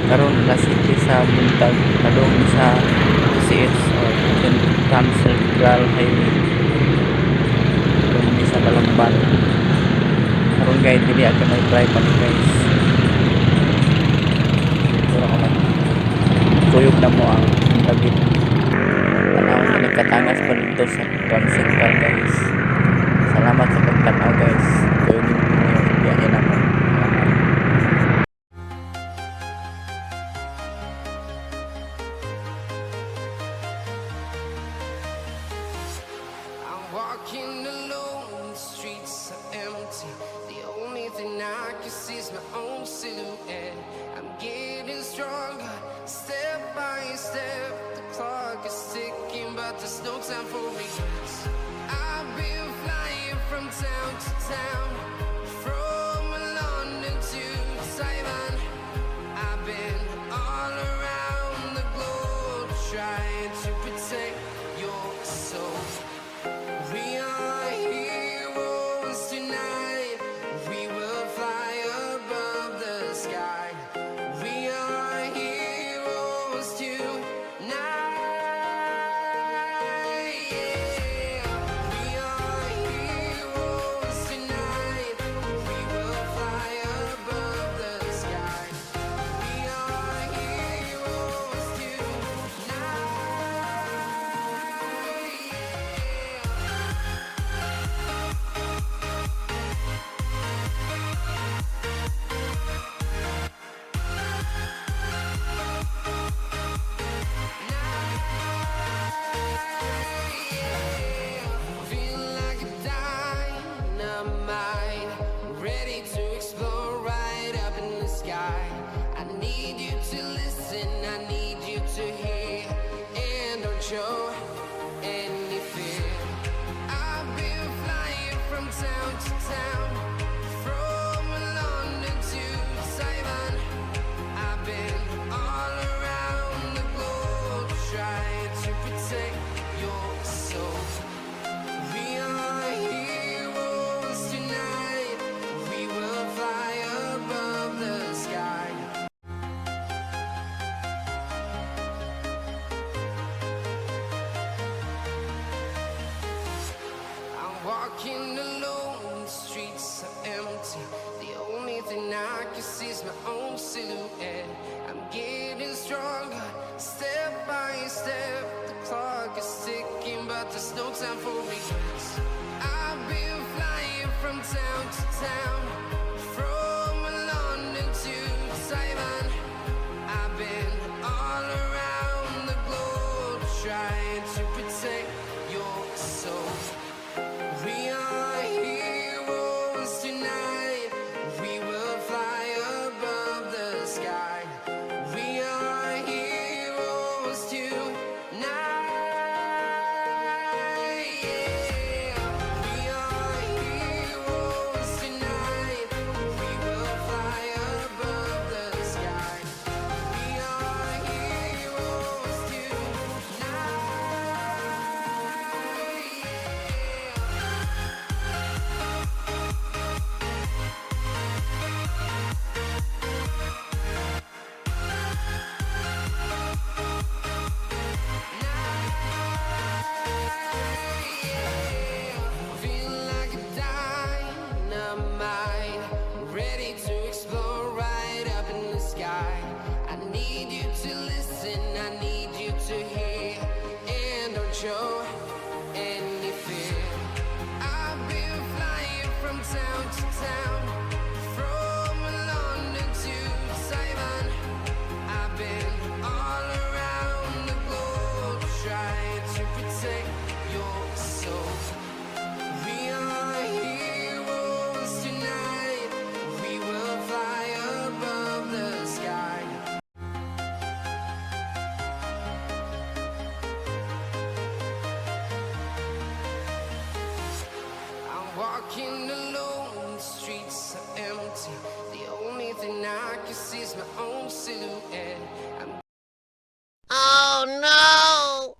karon alas 7 sa buntag padung sa PCH o Trans-Central Highway padung sa Balamban. Karon guys dili ako may drive pa ni guys, pero ako lang tuyog na mo ang David tanaw na nagkatangas pa dito sa Trans-Central guys. Salamat sa pagtanaw guys, tuyogin mo yung biyahe na mo. I'm walking alone, the streets are empty. The only thing I can see is my own silhouette. I'm getting stronger, step by step. The clock is ticking, but there's no time for regrets. I've been flying from town to town, from London to Taiwan. I've been all around the globe, trying to protect your soul. We are heroes tonight. We will fly above the sky. We are heroes tonight. Yeah. We are heroes tonight. We will fly above the sky. We are heroes tonight. Feel like a dynamite, ready to explode right up in the sky. I need you to listen, I need you to hear, and don't show any fear. I've been flying from town to town, from London to Taiwan. I've been all around the globe, trying to protect your soul. We are heroes tonight. We will fly above the sky. I'm walking alone, the streets are empty. The only thing I can see is my own silhouette. I'm getting stronger, step by step. The clock is ticking, but there's no time for regrets. I've been flying from town to town, from London to Taiwan. I've been all around the globe, trying to protect your soul. We are heroes tonight. We will fly above the sky. We are heroes tonight. Yeah. We are heroes tonight. We will fly above the sky. We are heroes tonight. Feel like a dynamite, ready to explode right up in the sky. I need you to listen, I need you to hear, and don't show any fear. I've been flying from town to town, from London to Taiwan. I've been all around the globe, trying to protect your soul. We are heroes tonight. We will fly above the sky. I'm walking alone, the streets are empty. The only thing I can see is my own silhouette. I'm Oh no!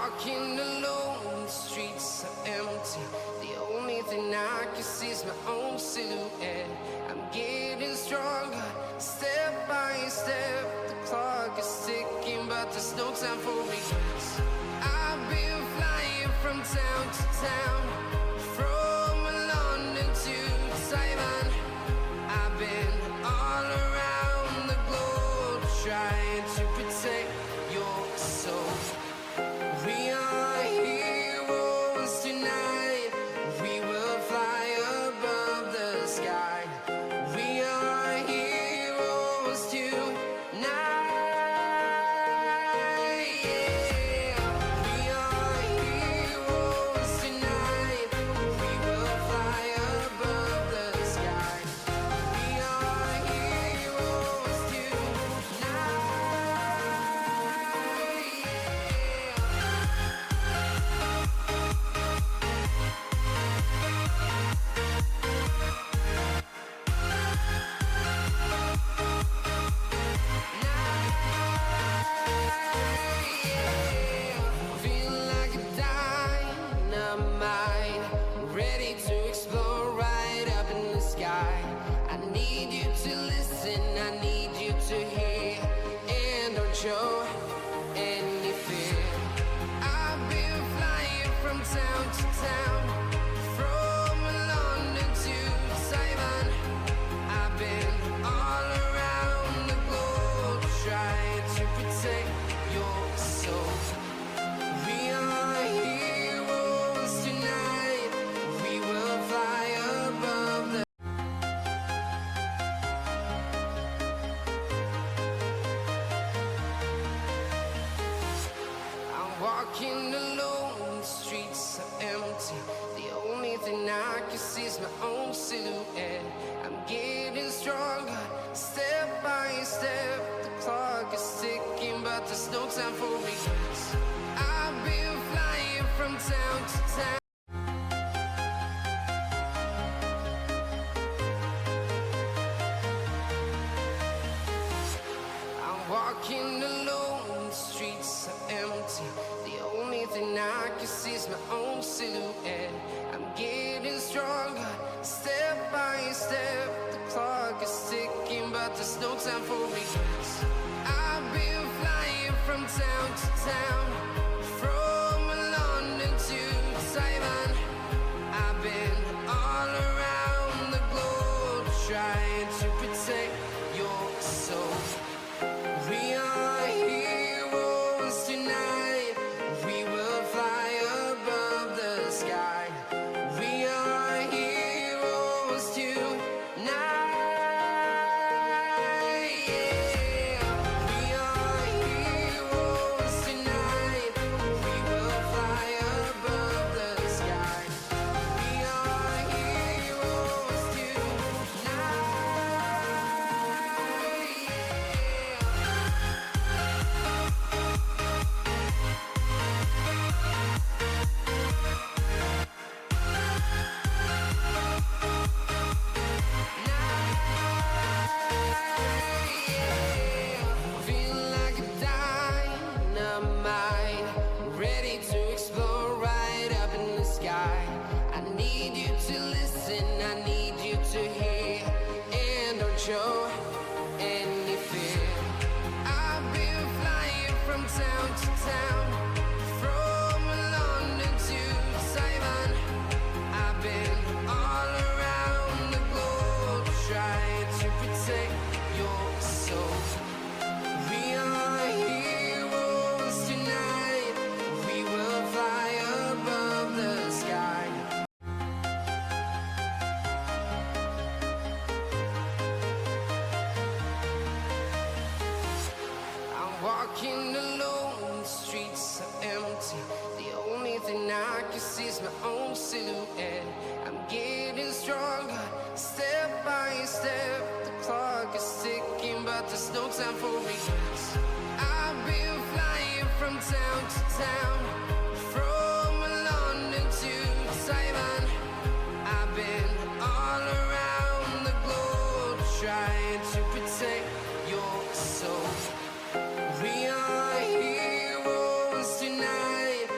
walking alone, the streets are empty. The only thing I can see is my own silhouette. I'm getting stronger, step by step. The clock is ticking, but there's no time for regrets. I've been flying from town to town, from London to Taiwan. I've been all around the globe trying to protect your soul. We are heroes tonight. We will fly above the sky. We are heroes tonight. Yeah. We are heroes tonight. We will fly above the sky. We are heroes tonight. Feel like a dynamite, ready to explode right up in the sky. I need you to listen, I need you to hear, and don't show any fear. I've been flying from town to town, from London to Taiwan. I've been all around the globe trying to protect your soul. We are heroes tonight. We will fly above the. I'm walking alone, the streets are empty. The only thing I can see is my own silhouette. I'm getting stronger, step by step. The clock is ticking, but there's no time for regrets. I've been flying from town to town. I'm walking alone, the streets are empty. The only thing I can see is my own silhouette. I'm getting stronger, step by step. The clock is ticking, but there's no time for regrets. I've been flying from town to town, from London to Taiwan. I've been all around the globe trying to protect your soul. We are heroes tonight. We will fly above the sky. We are heroes tonight. Yeah. We are heroes tonight. We will fly above the sky. We are heroes tonight. Feel like a dynamite, ready to explode right up in the sky. I need you to listen, I need you to hear, and don't show any fear. I've been flying from town to town, from London to Taiwan. I've been all around the globe trying to protect your soul. We are heroes tonight. We will fly above the sky. I'm walking alone, the streets are empty. The only thing I can see is my own silhouette. I'm getting stronger, step by step. The clock is ticking, but there's no time for regrets. I've been flying from town to town, from London to Taiwan. I've been all around the globe trying to protect your soul. We are heroes tonight.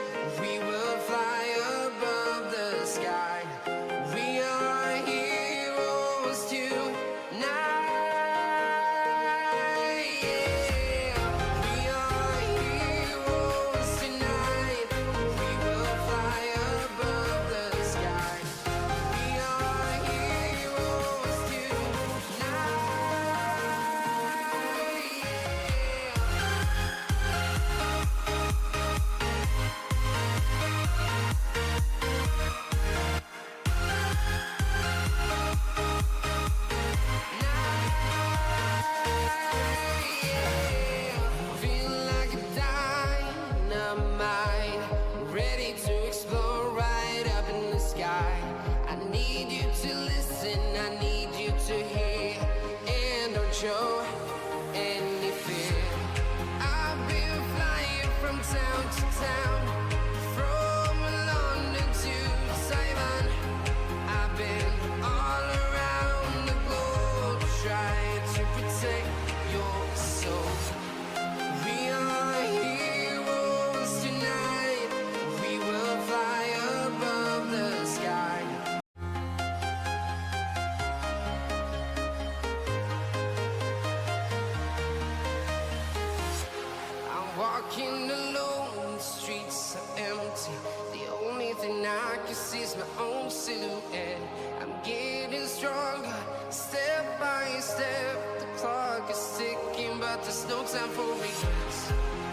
time for regrets.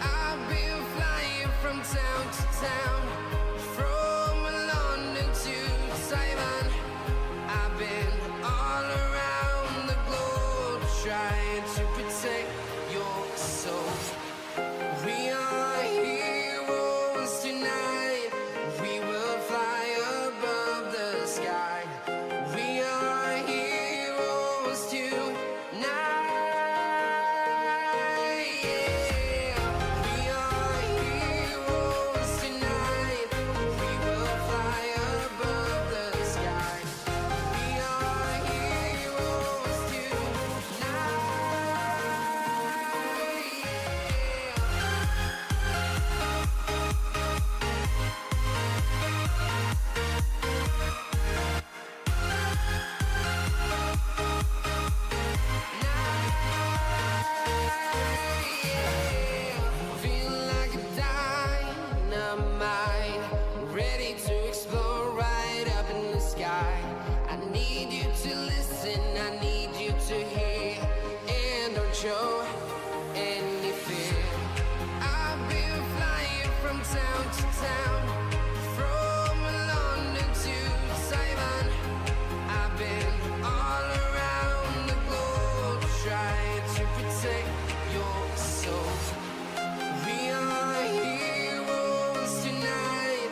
I've been flying from town to town, from London to Taiwan. I've been all around the globe trying to protect your soul. We are heroes tonight. We will fly above the sky. We are heroes tonight. Yeah. We are heroes tonight. We will fly above the sky. We are heroes tonight. Feel like a dynamite, ready to explode right up in the sky. I need you to listen, I need you to hear, and don't show any fear. I've been flying from town to town, from London to Taiwan. I've been all around the globe trying to protect your soul. We are heroes tonight.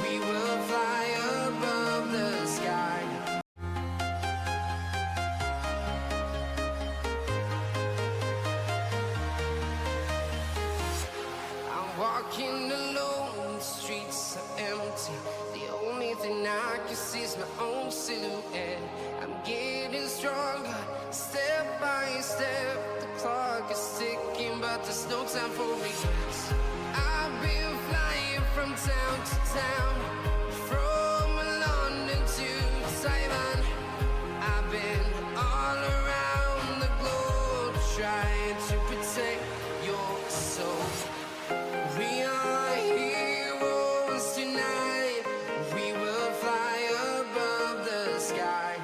We will fly above the sky. I'm walking alone, the streets are empty. The only thing I can see is my own silhouette. I'm getting stronger, step by step. The clock is ticking, but there's no time for regrets. I've been flying from town to town, from London to Taiwan. I've been all around the globe trying to protect your soul. We are heroes tonight. We will fly above the sky.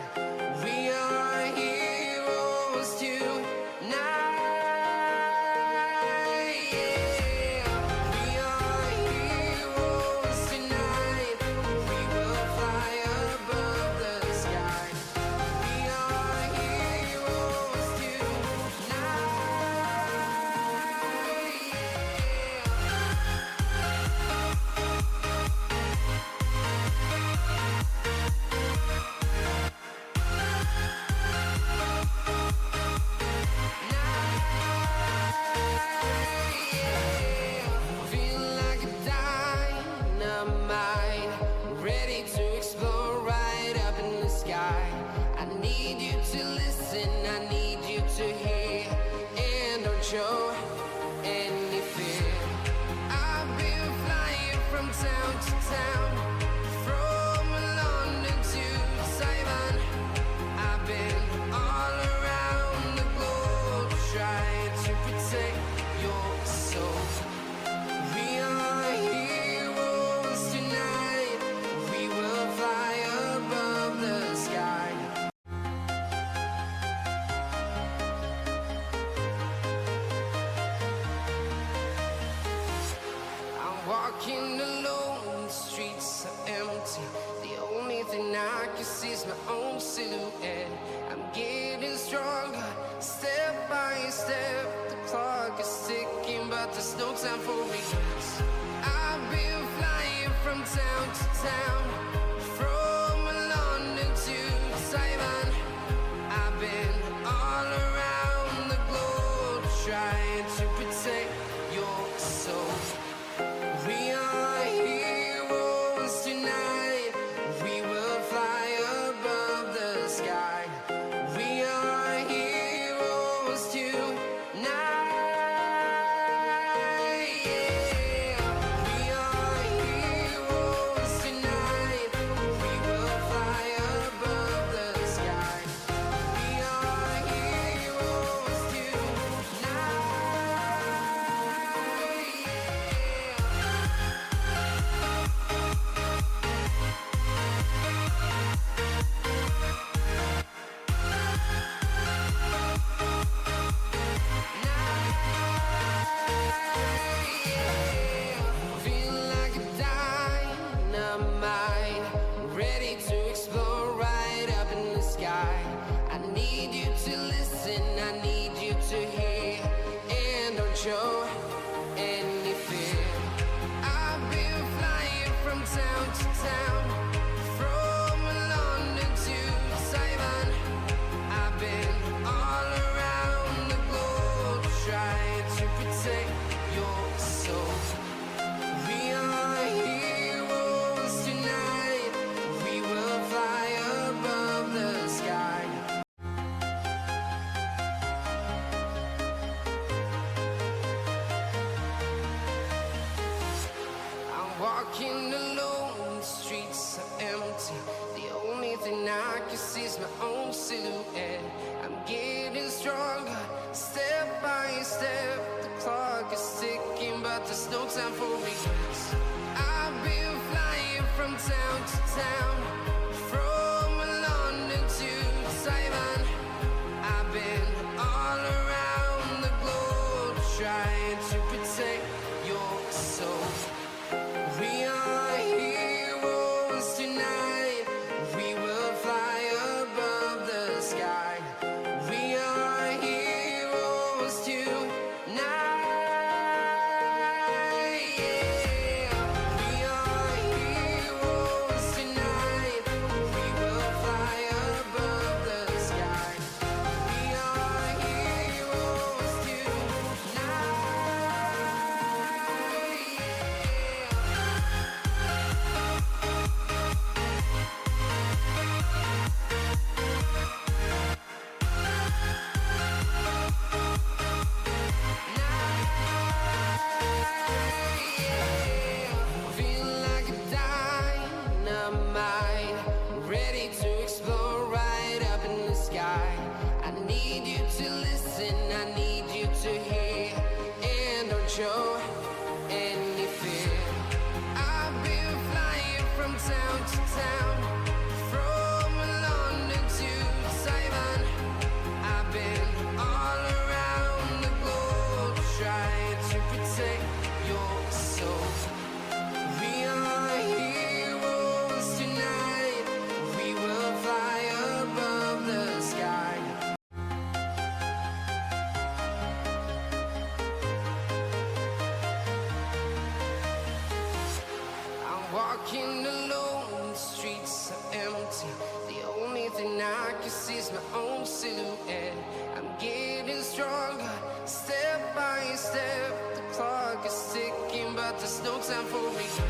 We are heroes tonight. Yeah. We are heroes tonight. We will fly above the sky. We are heroes tonight. Feel like a dynamite, ready to explode right up in the sky. I need you to listen, I need you to hear, and don't show any fear. I've been flying from town to town, from London to Taiwan. I've been all around the globe trying to protect your soul. We are heroes tonight. We will fly above the sky. I'm walking alone, the streets are empty. The only thing I can see is my own silhouette. I'm getting stronger, step by step. The clock is ticking, but there's no time for regrets. I've been flying from town to town, from London to Taiwan. I've been all around the globe trying to protect your soul. We are heroes tonight. We will fly above the sky. We are heroes tonight. Yeah. walking alone, the streets are empty. The only thing I can see is my own silhouette. I'm getting stronger, step by step. The clock is ticking, but there's no time for regrets. I've been flying from town to town, from London to Taiwan. I've been all around the globe trying to protect your soul. We are heroes tonight. We will fly above the sky. We are heroes tonight. Yeah. We are heroes tonight. We will fly above the sky. We are heroes tonight. Feel like a dynamite, ready to explode right up in the sky. I need you to listen, I need you to hear, and don't show any fear. I've been flying from town to town, from London to Taiwan. I've been all around the globe trying to protect your soul. We are heroes tonight. We will fly above the sky. I'm walking alone, the streets are empty. The only thing I can see is my own silhouette. I'm getting stronger, step by step. The clock is ticking, but there's no time for regrets.